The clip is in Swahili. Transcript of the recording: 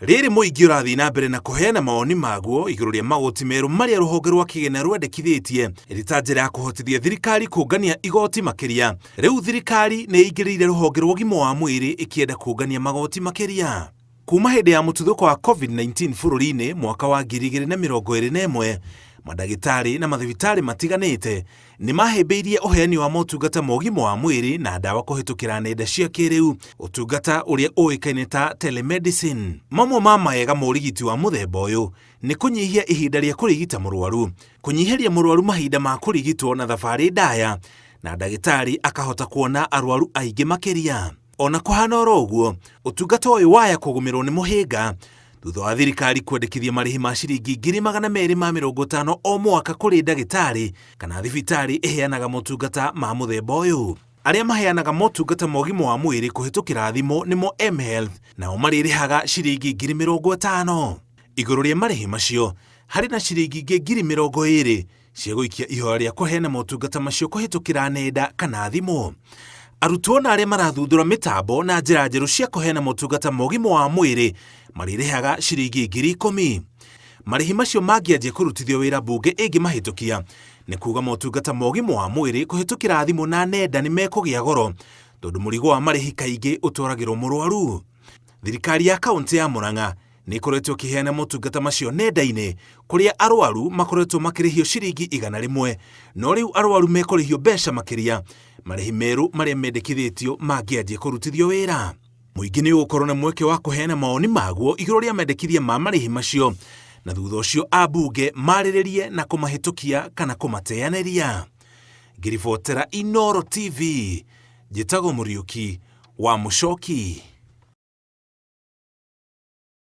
Rĩrĩ mũingĩ ũrathiĩ na mbere na kũheana mawoni maguo igũrũ rĩa magoti merũ marĩa rũhonge rwa kĩgĩna rwendekithĩtie ĩrĩ ta njĩra ya kũhotithia thirikari kũngania igoti makĩria. Rĩu thirikari nĩ ĩingĩrĩire rũhonge rwa ũgima wa mwĩrĩ ĩkĩenda kũngania magoti makĩria. Kuma hĩndĩ ya mũtuthũko wa COVID-19 bũrũri-inĩ mwaka wa 2021, madagĩtarĩ na mathibitarĩ matiganĩte nĩ mahĩmbĩirie ũheani wa motungata ma ũgima wa mwĩrĩ na ndawa kũhetũkĩra nenda cia kĩrĩu, ũtungata ũrĩa ũĩkaine ta telemedicine. Mamwe ma mawega ma ũrigiti wa mũthemba ũyũ nĩ kũnyihia ihinda rĩa kũrigita mũrwaru, kũnyihĩria mũrwaru mahinda ma kũrigitwo na thabarĩ ndaya, na ndagĩtarĩ akahota kuona arwaru aingĩ makĩria. Ona kũhana oro ũguo, ũtungata ũyũ waya kũgũmĩrwo nĩ mũhĩnga thutha wa thirikari kwendekithia marĩhi ma ciringi 250 o mwaka kũrĩ ndagĩtarĩ kana thibitarĩ ĩheanaga motungata ma mũthemba ũyũ. Arĩa maheanaga motungata ma ũgima wa mwĩrĩ kũhetũkĩra thimũ nĩmo mHealth, nao marĩrĩhaga ciringi 50,000. Igũrũ rĩa marĩhi macio, harĩ na ciringi 20,000 cia gũikia ihoya rĩa kũheana motungata macio kũhetũkĩra nenda kana thimũ. Arutwo na arĩa marathundũra mĩtambo na njĩra njerũ cia kũheana motungata ma ũgima wa mwĩrĩ marĩrĩhaga ciringi 10,000. Marĩhi macio mangĩanjia kũrutithio wĩra mbunge ĩngĩmahĩtũkia, nĩ kuuga motungata ma ũgima wa mwĩrĩ kũhetũkĩra thimũ na nenda nĩ mekũgĩa goro, tondũ mũrigo wa marĩhi kaingĩ ũtwaragĩrwo mũrwaru. Thirikari ya kaunti ya Murang'a nĩ ĩkoretwo ĩkĩheana motungata macio nenda-inĩ, kũrĩa arwaru makoretwo makĩrĩhio ciringi 100, no rĩu arwaru mekũrĩhio mbeca makĩria marĩhi merũ marĩa mendekithĩtio mangĩanjia kũrutithio wĩra. Mũingĩ nĩ ũgũkorwo na mweke wa kũheana mawoni maguo igũrũ rĩa mendekithia ma marĩhi macio, na thutha ũcio ambunge marĩrĩrie na kũmahĩtũkia kana kũmateanĩria. Ngĩribotera Inooro TV, njĩtagwo Mũriũki wa Mũchoki.